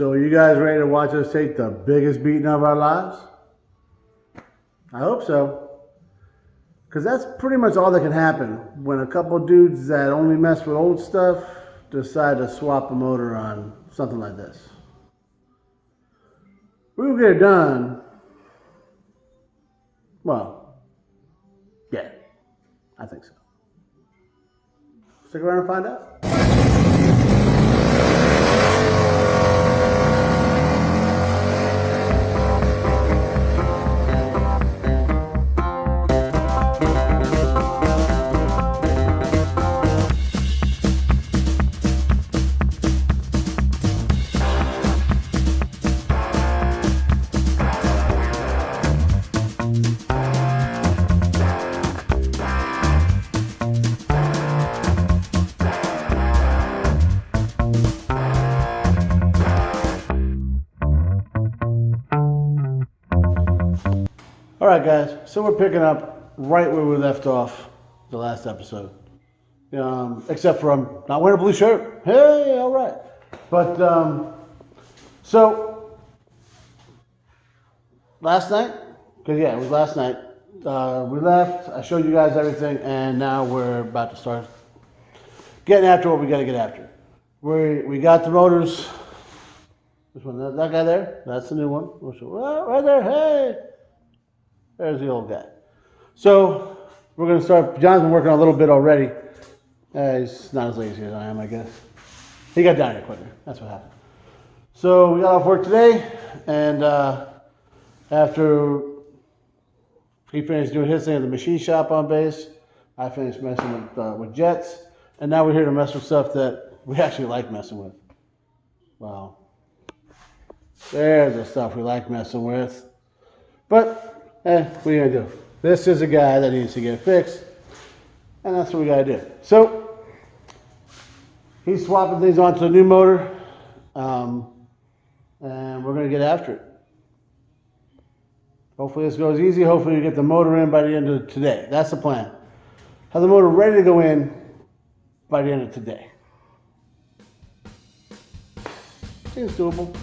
So are you guys ready to watch us take the biggest beating of our lives? I hope so. Because that's pretty much all that can happen when a couple dudes that only mess with old stuff decide to swap a motor on something like this. We will get it done. Well, yeah, I think so. Stick around and find out. Alright guys, so we're picking up right where we left off the last episode. Except for I'm not wearing a blue shirt. Hey, alright. But, so, last night, because yeah, it was last night, we left, I showed you guys everything, and now we're about to start getting after what we got to get after. We got the motors. Which one? That guy there? That's the new one. Right there, hey! There's the old guy. So we're going to start. John's been working on a little bit already. He's not as lazy as I am, I guess. He got down here quicker. That's what happened. So we got off work today, and after he finished doing his thing at the machine shop on base, I finished messing with jets, and now we're here to mess with stuff that we actually like messing with. Wow. There's the stuff we like messing with. But what are you going to do? This is a guy that needs to get fixed, and that's what we got to do. So, he's swapping things onto a new motor, and we're going to get after it. Hopefully this goes easy. Hopefully we get the motor in by the end of today. That's the plan. Have the motor ready to go in by the end of today. Seems doable.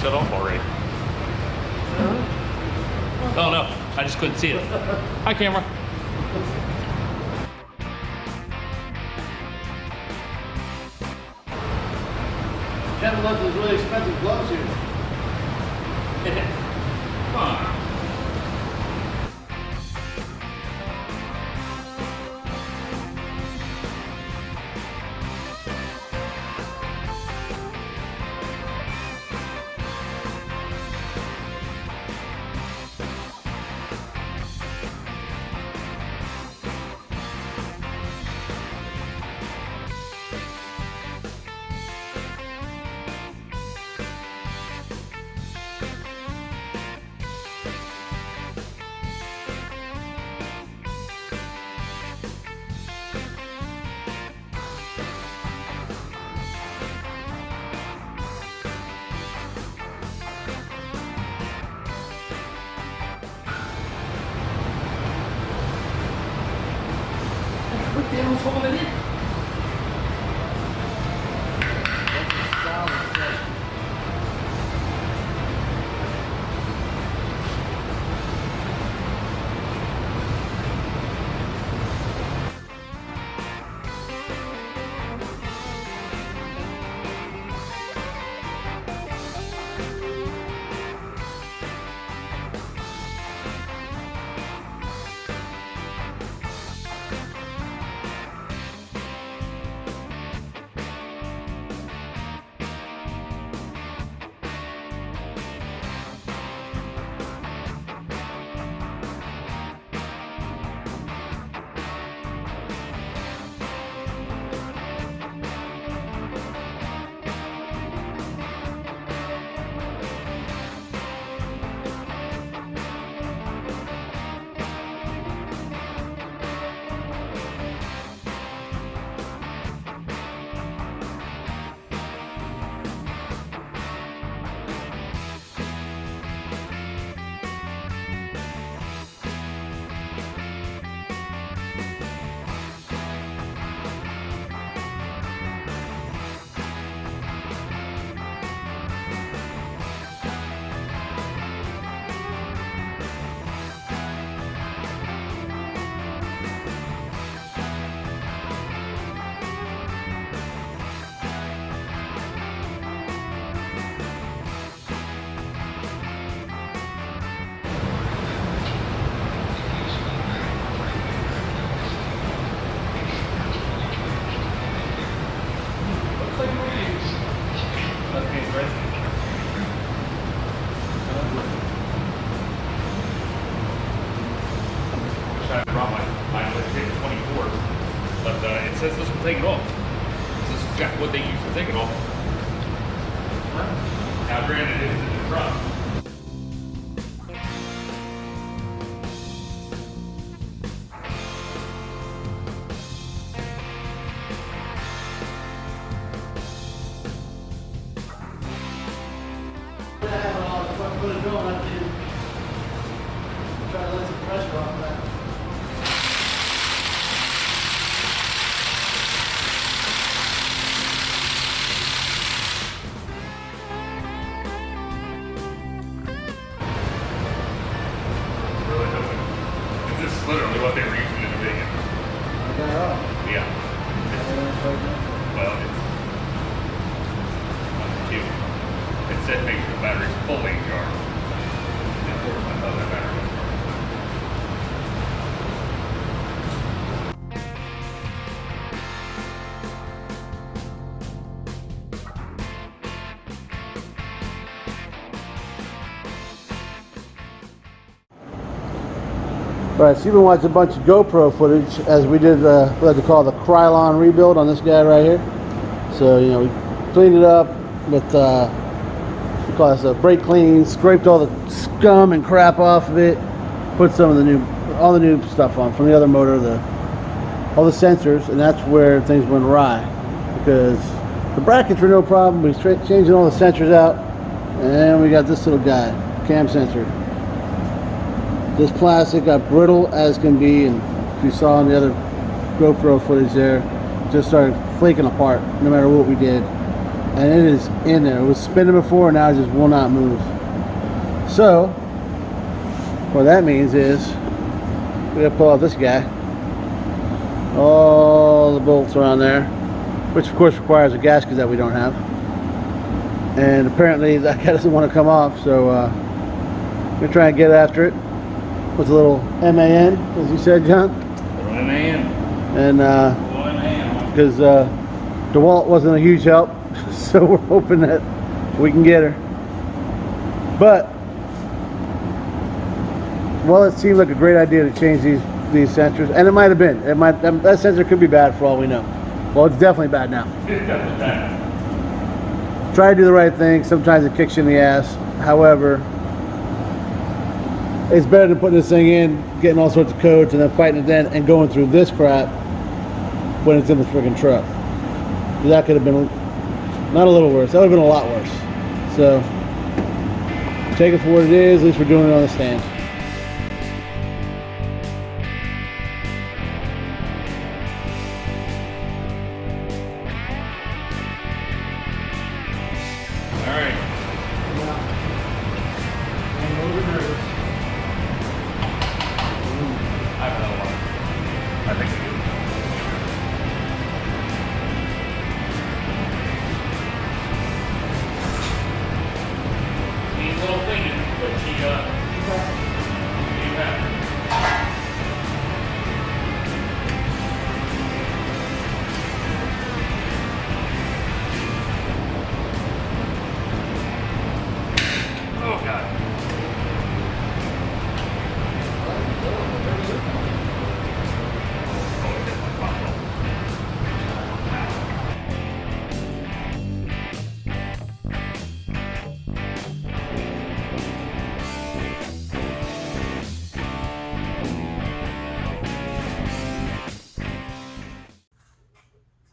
Shut off already. Oh no, I just couldn't see it. Hi camera. Kevin left those really expensive gloves here. Come on. What the hell's holding it? I brought my legit 24, but it says this will take it off. This is exactly what they use to take it off. Now, granted, it is in the truck. Put it going, I can try to let some pressure off that. Really doing. This is literally what they were using in the video. Okay, oh. Yeah. Well, it's cute. It said make sure the battery's fully charged. And of course, I thought that battery was charged. All right, so you've been watching a bunch of GoPro footage as we did what they call the Krylon rebuild on this guy right here. So, you know, we cleaned it up with, we call this a brake clean, scraped all the scum and crap off of it, put some of the all the new stuff on from the other motor, all the sensors, and that's where things went awry. Because the brackets were no problem, we changing all the sensors out, and we got this little guy, cam sensor. This plastic got brittle as can be, and if you saw in the other GoPro footage there, just started flaking apart no matter what we did. And it is in there. It was spinning before, now it just will not move. So, what that means is, we gotta pull out this guy. all the bolts around there, which of course requires a gasket that we don't have. And apparently that guy doesn't want to come off, so we're going to try and get after it with a little MAN, as you said, John. Little MAN. And Little MAN. because DeWalt wasn't a huge help, so we're hoping that we can get her. But well, it seemed like a great idea to change these sensors, and it might have been. That sensor could be bad for all we know. Well, it's definitely bad now. It's definitely bad. Try to do the right thing. Sometimes it kicks you in the ass. However, it's better than putting this thing in, getting all sorts of codes, and then fighting it then and going through this crap when it's in the friggin' truck. That could have been not a little worse. That would have been a lot worse. So take it for what it is. At least we're doing it on the stand. All right. I have another one. I think we do. She's a little thinking, but she happy. Oh God.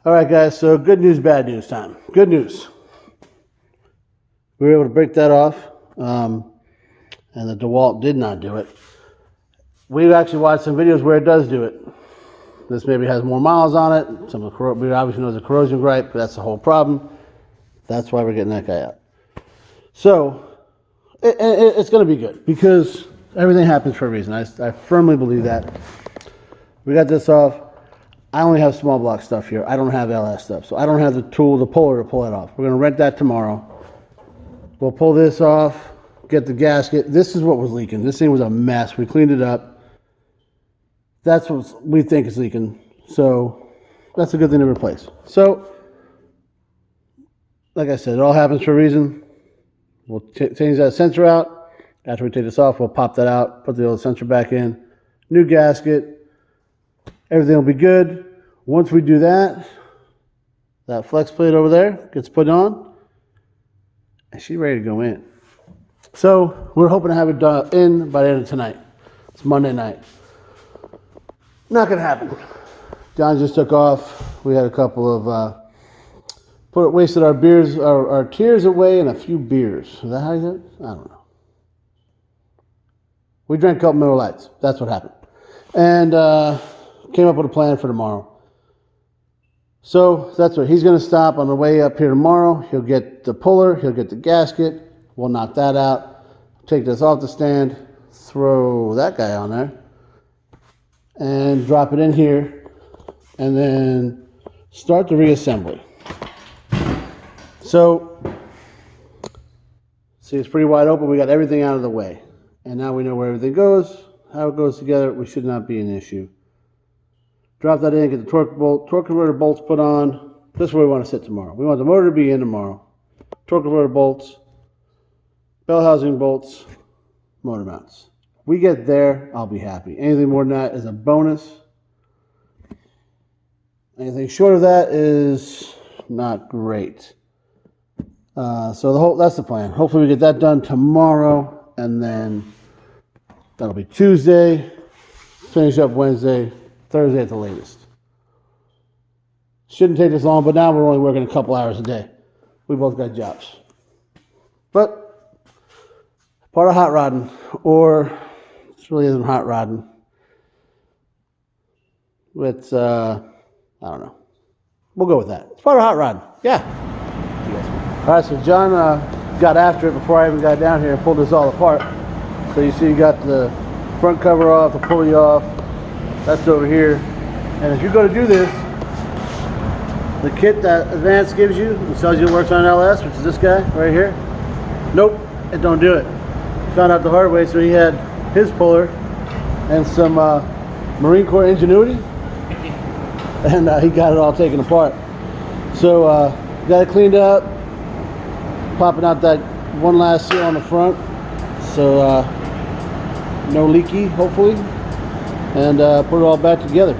All right, guys, so good news, bad news time. Good news. We were able to break that off, and the DeWalt did not do it. We've actually watched some videos where it does do it. This maybe has more miles on it. We obviously know there's a corrosion gripe, but that's the whole problem. That's why we're getting that guy out. So it's going to be good because everything happens for a reason. I firmly believe that. We got this off. I only have small block stuff here. I don't have LS stuff. So I don't have the tool, the puller to pull it off. We're going to rent that tomorrow. We'll pull this off, get the gasket. This is what was leaking. This thing was a mess. We cleaned it up. That's what we think is leaking. So that's a good thing to replace. So, like I said, it all happens for a reason. We'll change that sensor out. After we take this off, we'll pop that out, put the old sensor back in. New gasket. Everything will be good. Once we do that, that flex plate over there gets put on, and she's ready to go in. So we're hoping to have it done in by the end of tonight. It's Monday night. Not gonna happen. John just took off. We had a couple of wasted our beers, our tears away, and a few beers. Is that how you said it? I don't know. We drank a couple Miller Lights. That's what happened, and came up with a plan for tomorrow. So that's what he's going to stop on the way up here tomorrow. He'll get the puller, he'll get the gasket. We'll knock that out. Take this off the stand, throw that guy on there, and drop it in here, and then start the reassembly. So, see, it's pretty wide open. We got everything out of the way, and now we know where everything goes, how it goes together. We should not be an issue. Drop that in, get the torque converter bolts put on. This is where we want to sit tomorrow. We want the motor to be in tomorrow. Torque converter bolts, bell housing bolts, motor mounts. We get there, I'll be happy. Anything more than that is a bonus. Anything short of that is not great. So that's the plan. Hopefully we get that done tomorrow, and then that'll be Tuesday. Finish up Wednesday. Thursday at the latest. Shouldn't take this long, but now we're only working a couple hours a day. We both got jobs. But part of hot rodding, or this really isn't hot rodding. It's, I don't know. We'll go with that. It's part of hot rodding. Yeah. All right, so John got after it before I even got down here and pulled this all apart. So you see you got the front cover off, the pulley off. That's over here, And if you go to do this, the kit that Advance gives you, it tells you it works on LS, which is this guy right here. Nope, it don't do it. Found out the hard way, so he had his puller and some Marine Corps ingenuity, and he got it all taken apart. So got it cleaned up, popping out that one last seal on the front, so no leaky, hopefully, and put it all back together.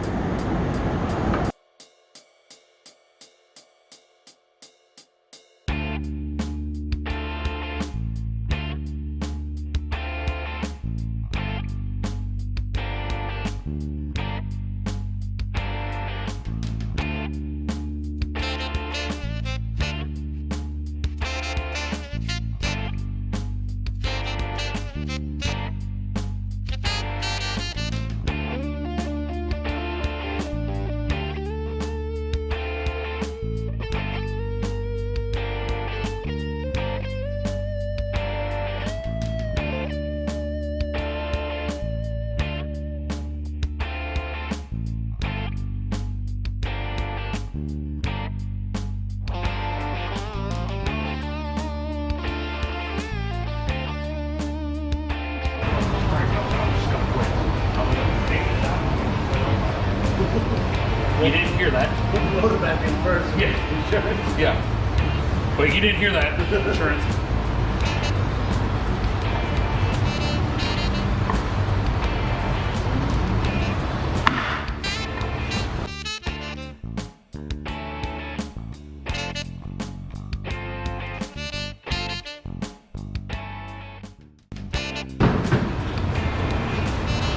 You didn't hear that. Load it back in first. Yeah. Insurance. Yeah. But you didn't hear that. Insurance.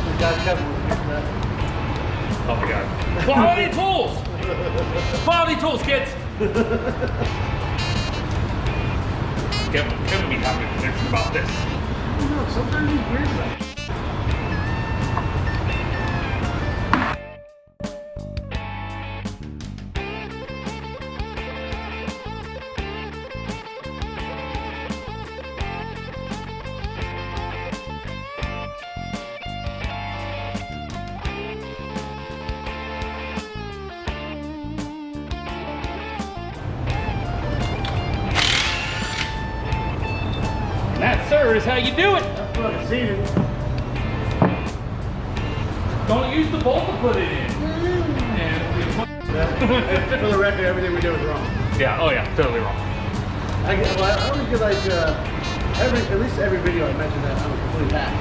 We got Kevin with that. Oh my god. Quality tools! Quality tools, kids! Kevin be having a connection about this. No, sometimes you hear that. And that, sir, is how you do it. That's what I've seen it. Don't use the bolt to put it in. For the record, everything we do is wrong. Yeah, oh yeah, totally wrong. I only get like at least every video I mention that I'm a complete hack.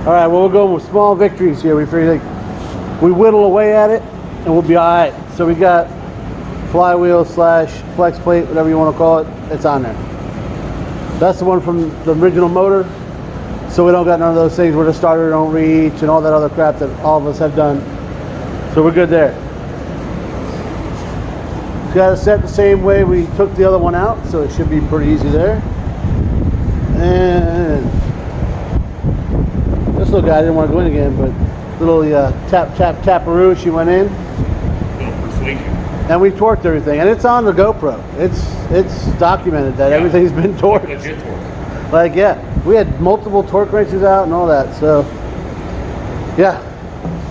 All right, well, we'll go with small victories here. We figure like we whittle away at it, and we'll be all right. So we got flywheel / flex plate, whatever you want to call it. It's on there. That's the one from the original motor. So we don't got none of those things where the starter don't reach and all that other crap that all of us have done. So we're good there. Got it set the same way we took the other one out, so it should be pretty easy there. And this little guy didn't want to go in again, but little taparoo, she went in. Little persuasion. And we torqued everything, and it's on the GoPro. It's documented that everything's been torqued. Legit torque. Like, yeah, we had multiple torque wrenches out and all that, so yeah.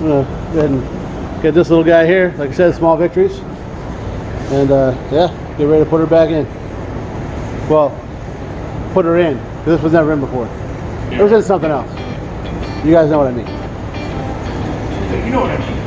I'm gonna go ahead and get this little guy here. Like I said, small victories. And yeah, get ready to put her back in. Well, put her in, because this was never in before. It was in something else. You guys know what I mean. You know what I mean.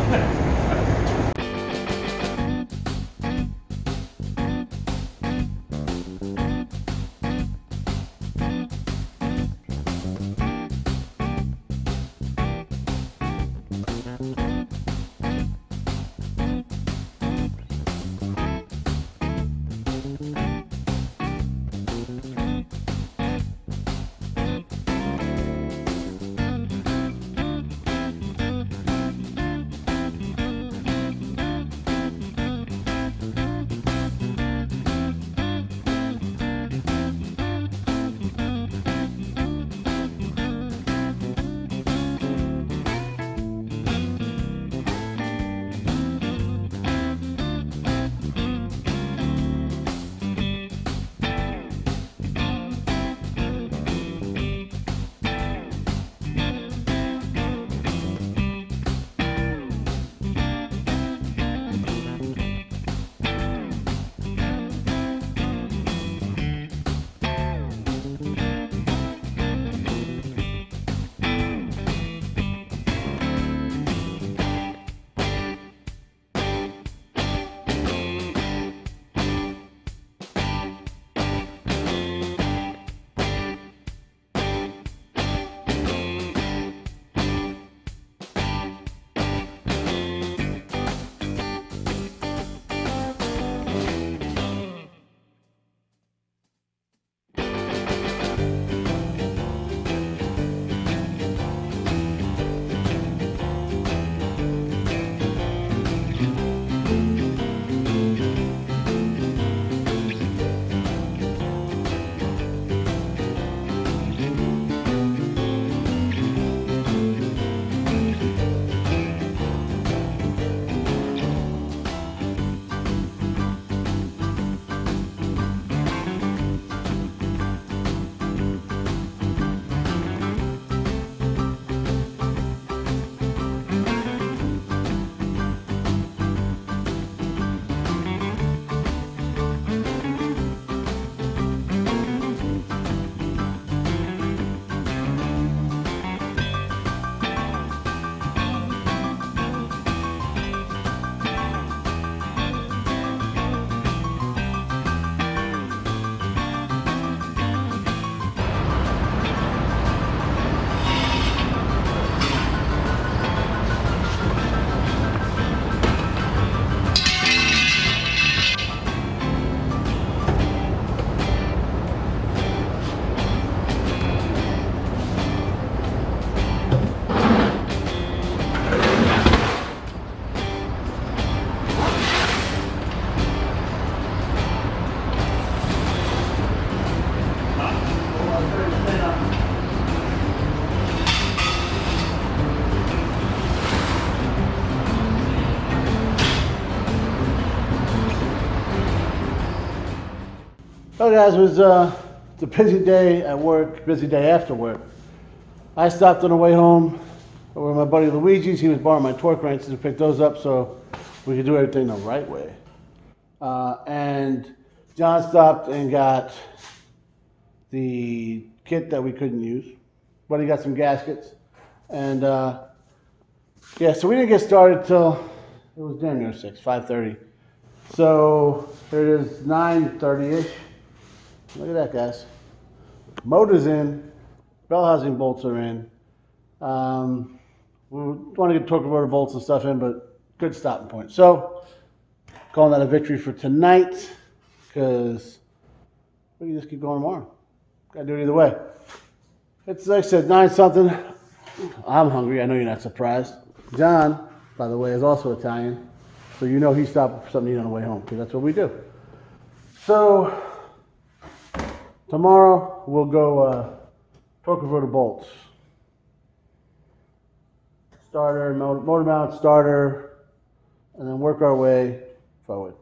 So guys, it was it's a busy day at work, busy day after work. I stopped on the way home over my buddy Luigi's. He was borrowing my torque wrenches to pick those up so we could do everything the right way. And John stopped and got the kit that we couldn't use, but he got some gaskets. And yeah, so we didn't get started till it was damn near 6, 5:30. So here it is, 9:30-ish. Look at that, guys. Motor's in, bell housing bolts are in, We want to get torque converter bolts and stuff in, but good stopping point. So, calling that a victory for tonight, because we can just keep going tomorrow. Got to do it either way. It's like I said, 9 something. I'm hungry. I know you're not surprised. John, by the way, is also Italian, so you know he stopped for something to eat on the way home, because that's what we do. So, tomorrow we'll go torque converter bolts. Starter, motor mount, starter, and then work our way forward.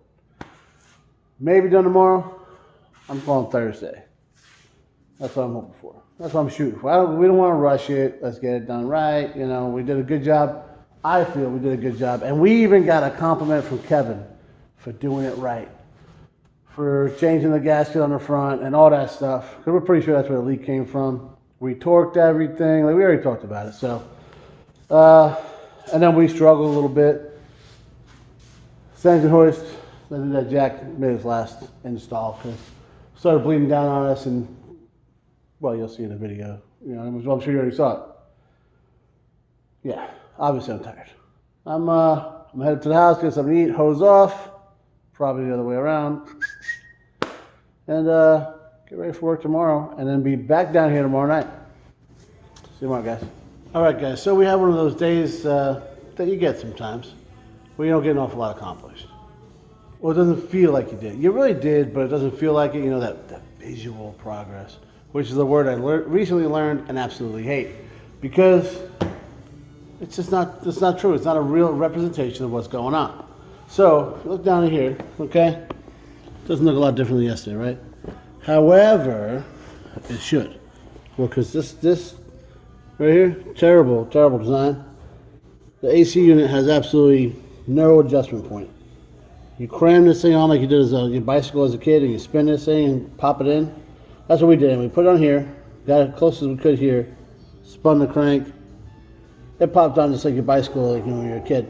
Maybe done tomorrow. I'm calling Thursday. That's what I'm hoping for. That's what I'm shooting for. We don't want to rush it. Let's get it done right. You know, we did a good job. I feel we did a good job. And we even got a compliment from Kevin for doing it right. For changing the gasket on the front and all that stuff. Because we're pretty sure that's where the leak came from. We torqued everything. Like we already talked about it. So, and then we struggled a little bit. Engine hoist. Then that jack made his last install because it started bleeding down on us, and well, you'll see in the video. You know, I'm sure you already saw it. Yeah, obviously I'm tired. I'm headed to the house, get something to eat, hose off, probably the other way around, and get ready for work tomorrow, and then be back down here tomorrow night. See you tomorrow, guys. All right, guys. So we have one of those days that you get sometimes where you don't get an awful lot accomplished. Well, it doesn't feel like you did. You really did, but it doesn't feel like it. You know, that visual progress, which is a word I recently learned and absolutely hate, because it's just not, it's not true. It's not a real representation of what's going on. So, if you look down here, okay, it doesn't look a lot different than yesterday, right? However, it should. Well, because this right here, terrible design. The AC unit has absolutely no adjustment point. You cram this thing on like you did as your bicycle as a kid, and you spin this thing and pop it in. That's what we did. And we put it on here, got it close as we could here, spun the crank. It popped on just like your bicycle, like when you were a kid.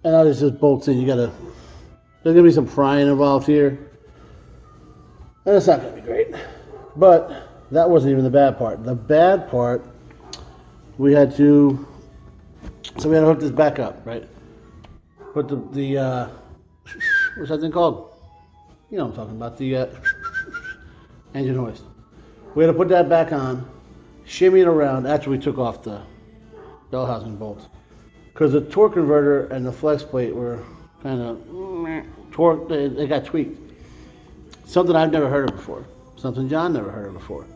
And now there's just bolts in. There's gonna be some prying involved here, and it's not gonna be great. But that wasn't even the bad part. The bad part, we had to hook this back up, right? Put the what's that thing called? You know what I'm talking about, the engine hoist. We had to put that back on, shimmy it around after we took off the bell housing bolts. Because the torque converter and the flex plate were kind of torqued, they got tweaked. Something I've never heard of before. Something John never heard of before.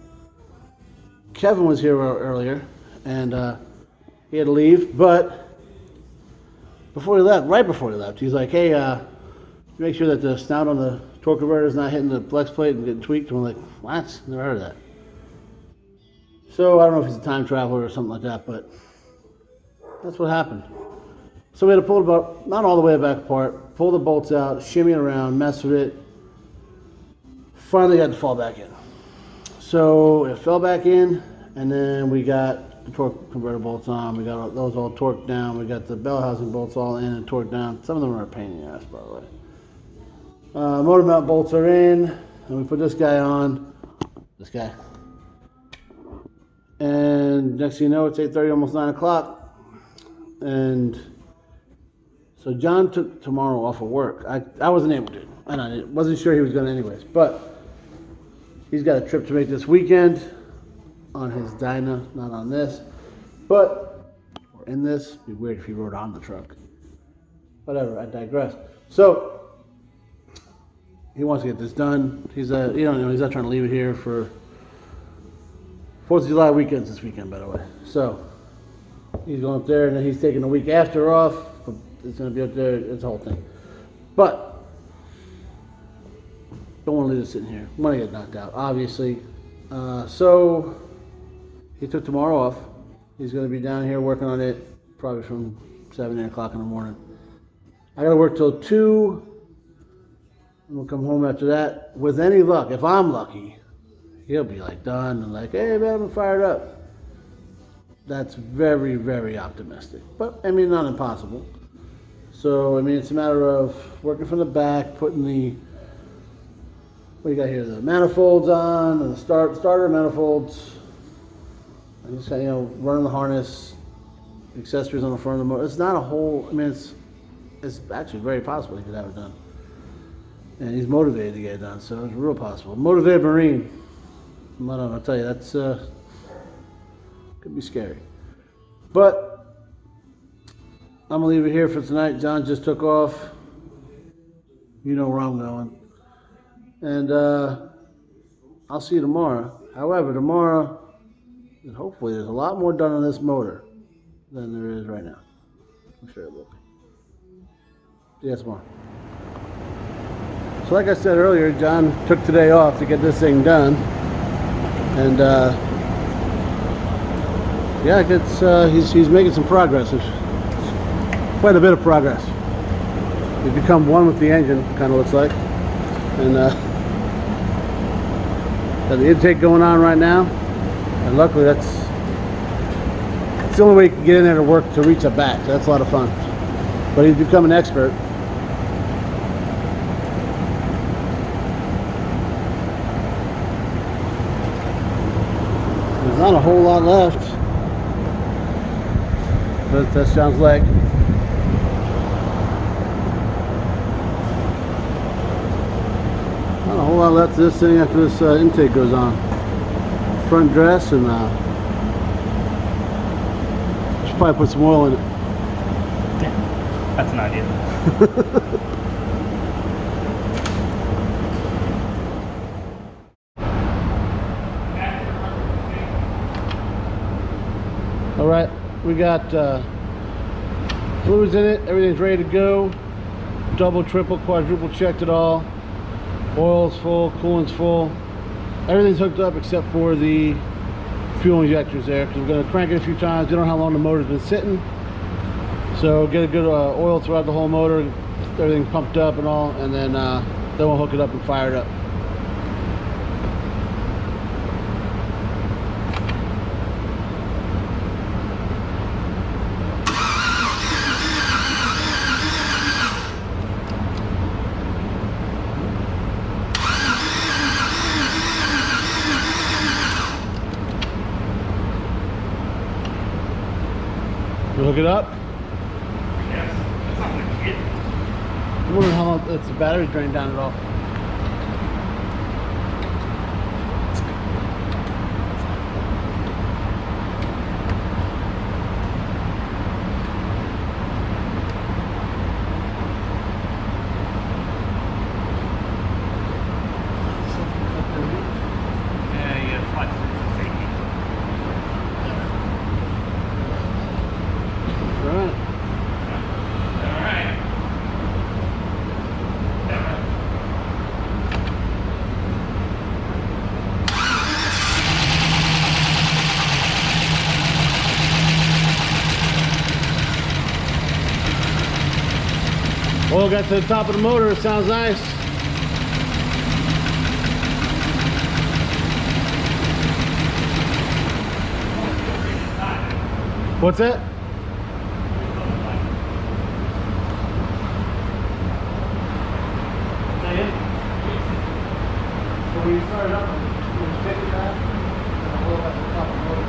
Kevin was here earlier, and he had to leave, but right before he left, he's like, hey, make sure that the snout on the torque converter is not hitting the flex plate and getting tweaked. And I'm like, what? Never heard of that. So I don't know if he's a time traveler or something like that, but that's what happened. So we had to pull the bolt, not all the way back apart, pull the bolts out, shimmy it around, mess with it. Finally got to fall back in. So it fell back in, and then we got the torque converter bolts on. We got those all torqued down. We got the bell housing bolts all in and torqued down. Some of them are a pain in the ass, by the way. Motor mount bolts are in, and we put this guy on. This guy. And next thing you know, it's 8:30, almost 9 o'clock. And so John took tomorrow off of work. I wasn't able to. I wasn't sure he was going to anyways. But he's got a trip to make this weekend on his Dyna, not on this. But we're in this. It'd be weird if he rode on the truck. Whatever, I digress. So he wants to get this done. He's he's not trying to leave it here for 4th of July weekends this weekend, by the way. So he's going up there, and then he's taking the week after off. It's going to be up there. It's a whole thing. But don't want to leave it sitting here. Want to get knocked out, obviously. So he took tomorrow off. He's going to be down here working on it probably from 7, 8 o'clock in the morning. I got to work till 2. And we'll come home after that. With any luck, if I'm lucky, he'll be like done and like, hey man, I'm fired up. That's very, very optimistic. But I mean, not impossible. So I mean, it's a matter of working from the back, putting the, what do you got here? The manifolds on, and the starter manifolds. You just got, running the harness, accessories on the front of the motor. It's not a whole. I mean, it's actually very possible he could have it done. And he's motivated to get it done, so it's real possible. Motivated Marine. I don't know, I'll tell you, that's could be scary. But I'm gonna leave it here for tonight. John just took off. You know where I'm going. And I'll see you tomorrow. However, tomorrow, hopefully there's a lot more done on this motor than there is right now. I'm sure it will be. See you tomorrow. So like I said earlier, John took today off to get this thing done. And yeah, he's making some progress. There's quite a bit of progress. He's become one with the engine, kind of looks like. And got the intake going on right now. And luckily that's the only way you can get in there to work to reach a back. So that's a lot of fun. But he's become an expert. There's not a whole lot left. But that's John's leg. Not a whole lot left to this thing after this intake goes on. Front dress and should probably put some oil in it. Yeah, that's an idea. All right, we got fluids in it. Everything's ready to go. Double, triple, quadruple checked it all. Oil's full, coolant's full. Everything's hooked up except for the fuel injectors there, because we're going to crank it a few times. You don't know how long the motor's been sitting. So get a good oil throughout the whole motor, everything pumped up and all, and then we'll hook it up and fire it up. You hook it up? Yes, that's not like it. I'm wondering how long it's the battery drained down at all. Yeah, flight safety. All right. All right. Oil got to the top of the motor. It sounds nice. What's that? So when you start it up, you take it back, and the oil at the top of the motor.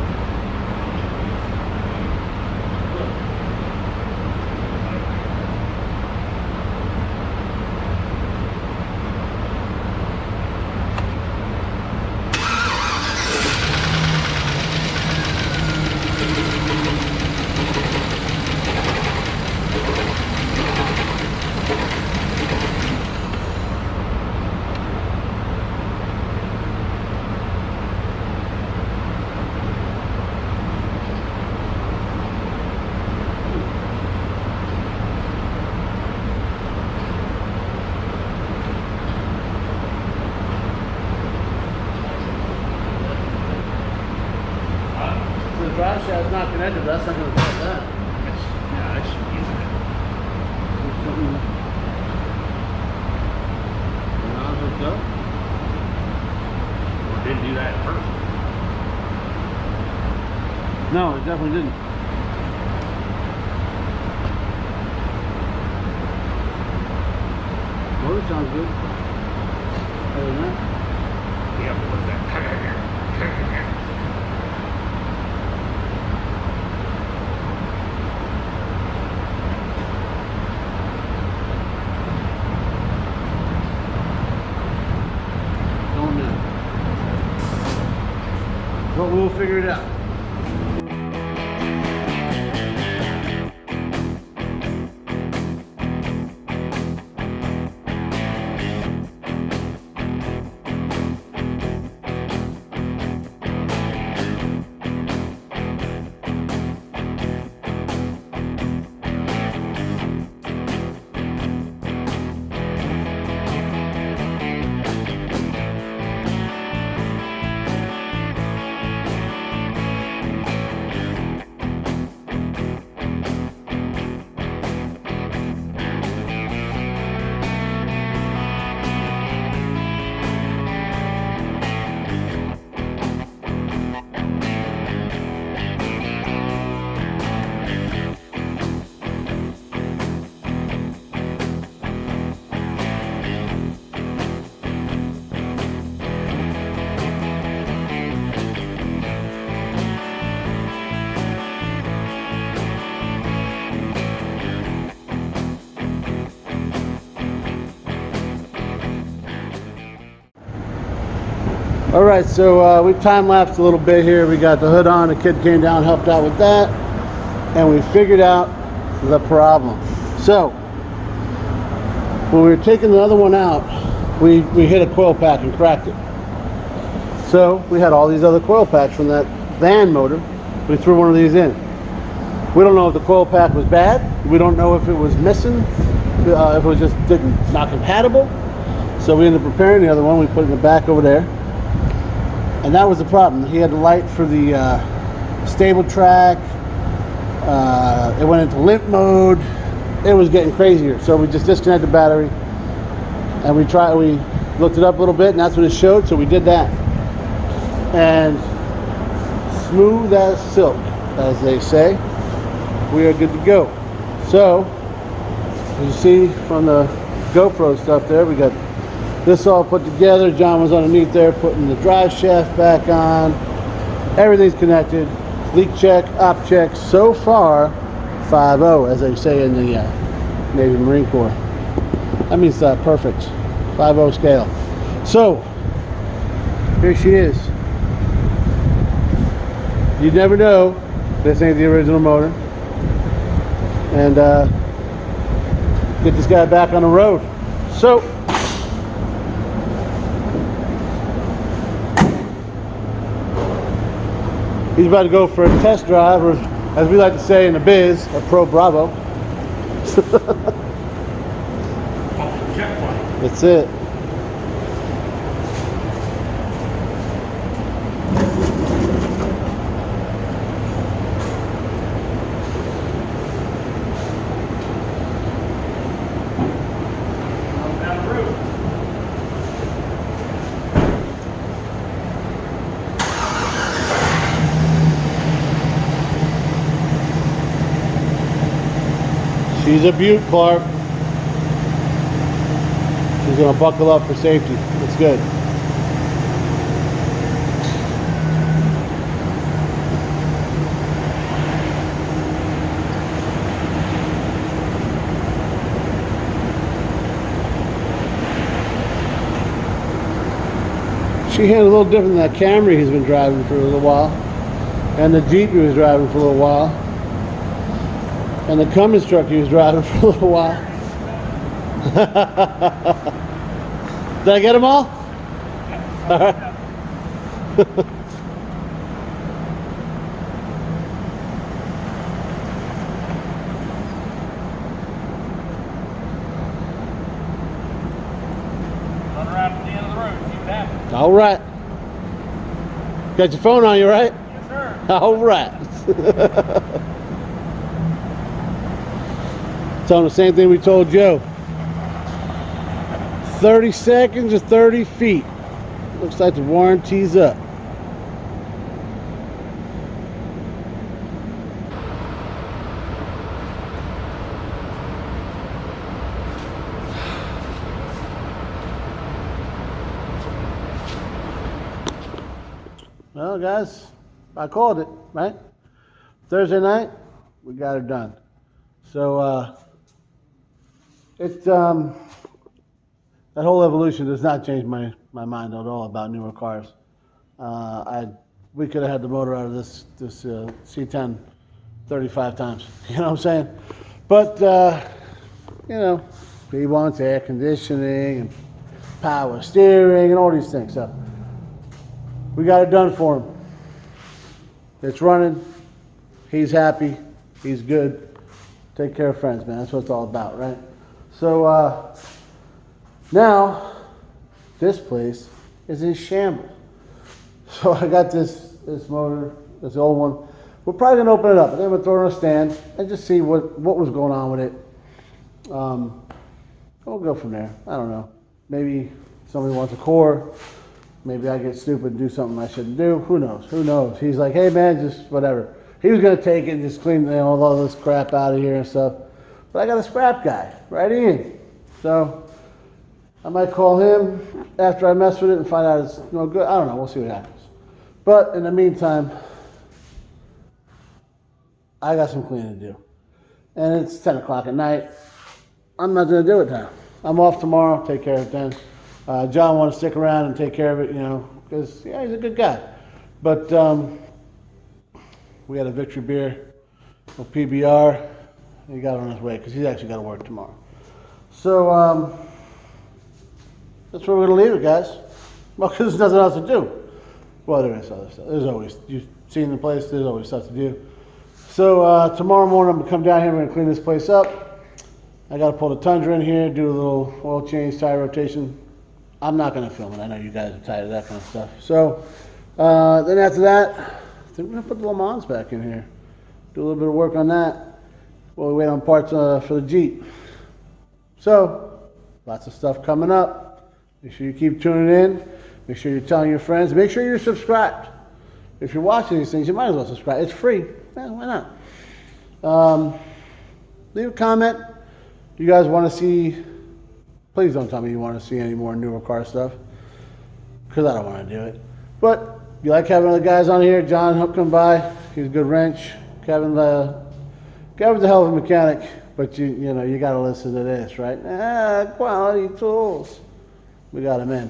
The drive shaft's not connected, but that's not going to cause that. Yeah, that should be easy. There's something not hooked up. Or didn't do that at first. No, it definitely didn't. Motor sounds good. Other than that. Yeah, but what's that? figure it out. All right, so we time-lapsed a little bit here. We got the hood on, the kid came down, helped out with that, and we figured out the problem. So, when we were taking the other one out, we hit a coil pack and cracked it. So, we had all these other coil packs from that van motor. We threw one of these in. We don't know if the coil pack was bad. We don't know if it was missing, if it was just not compatible. So we ended up repairing the other one. We put it in the back over there. And that was the problem. He had the light for the stable track. It went into limp mode. It was getting crazier. So we just disconnected the battery, and we looked it up a little bit, and that's what it showed. So we did that. And smooth as silk, as they say, we are good to go. So, as you see from the GoPro stuff there, we got this all put together. John was underneath there putting the drive shaft back on. Everything's connected. Leak check, op check. So far, 5.0, as they say in the Navy Marine Corps. That means perfect. 5.0 scale. So, here she is. You never know. This ain't the original motor. And get this guy back on the road. So, he's about to go for a test drive, or as we like to say in the biz, a Pro Bravo. That's it. She's a beaut, Clark. She's going to buckle up for safety. It's good. She handled a little different than that Camry he's been driving for a little while, and the Jeep he was driving for a little while, and the Cummins truck he was driving for a little while. Did I get them all? All right. Run around to the end of the road, see what happens. All right. Got your phone on you, right? Yes, sir. All right. Tell him the same thing we told Joe. 30 seconds or 30 feet. Looks like the warranty's up. Well, guys, I called it, right? Thursday night, we got her done. So, it's, that whole evolution does not change my mind at all about newer cars. I we could have had the motor out of this C10 35 times. You know what I'm saying? But, you know, he wants air conditioning and power steering and all these things. So we got it done for him. It's running. He's happy. He's good. Take care of friends, man. That's what it's all about, right? So now this place is in shambles. So I got this motor, this old one. We're probably gonna open it up, and then we'll throw it on a stand and just see what was going on with it. We'll go from there. I don't know. Maybe somebody wants a core. Maybe I get stupid and do something I shouldn't do. Who knows? Who knows? He's like, hey man, just whatever. He was gonna take it and just clean all this crap out of here and stuff. But I got a scrap guy, right in. So I might call him after I mess with it and find out it's no good. I don't know. We'll see what happens. But in the meantime, I got some cleaning to do. And it's 10 o'clock at night. I'm not going to do it now. I'm off tomorrow. Take care of it then. John wants to stick around and take care of it, you know, because, yeah, he's a good guy. But we had a victory beer, a PBR. He got on his way because he's actually got to work tomorrow. So that's where we're going to leave it, guys. Well, because there's nothing else to do. Well, there is other stuff. There's always, you've seen the place, there's always stuff to do. So tomorrow morning I'm going to come down here, we're going to clean this place up. I got to pull the Tundra in here, do a little oil change, tire rotation. I'm not going to film it. I know you guys are tired of that kind of stuff. So then after that, I think we're going to put the Le Mans back in here. Do a little bit of work on that while we wait on parts for the Jeep. So, lots of stuff coming up. Make sure you keep tuning in. Make sure you're telling your friends. Make sure you're subscribed. If you're watching these things, you might as well subscribe. It's free. Yeah, why not? Leave a comment. You guys want to see, please don't tell me you want to see any more newer car stuff, because I don't want to do it. But you like having other guys on here. John come by. He's a good wrench. Kevin's a hell of a mechanic, but you know, you got to listen to this, right? Quality tools. We got him in.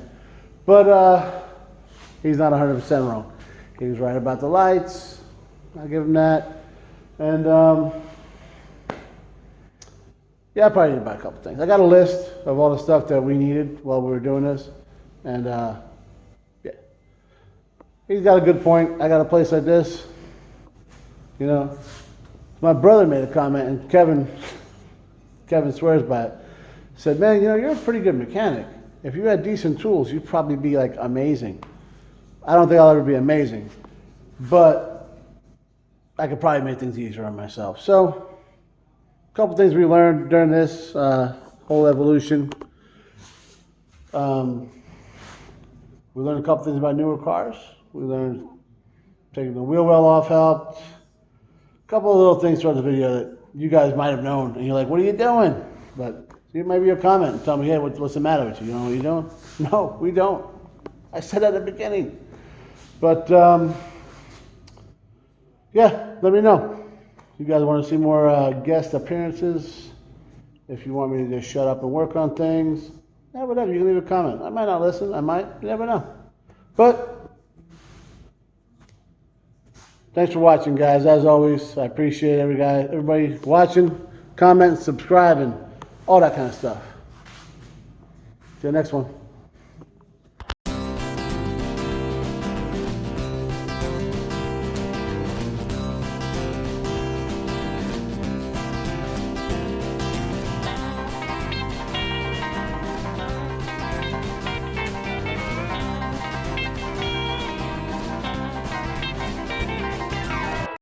But he's not 100% wrong. He was right about the lights. I'll give him that. And yeah, I probably need to buy a couple things. I got a list of all the stuff that we needed while we were doing this. And yeah, he's got a good point. I got a place like this. You know, my brother made a comment, and Kevin swears by it. Said, man, you know, you're a pretty good mechanic. If you had decent tools, you'd probably be like amazing. I don't think I'll ever be amazing, but I could probably make things easier on myself. So, a couple things we learned during this whole evolution. We learned a couple things about newer cars. We learned taking the wheel well off helped. A couple of little things throughout the video that you guys might have known, and you're like, what are you doing? But it might be a comment and tell me, hey, what's the matter with you? You know what you're doing? No, we don't. I said at the beginning. But, yeah, let me know. You guys want to see more guest appearances? If you want me to just shut up and work on things, yeah, whatever. You can leave a comment. I might not listen. I might. You never know. But thanks for watching, guys. As always, I appreciate everybody watching, commenting, subscribing, all that kind of stuff. See you next one.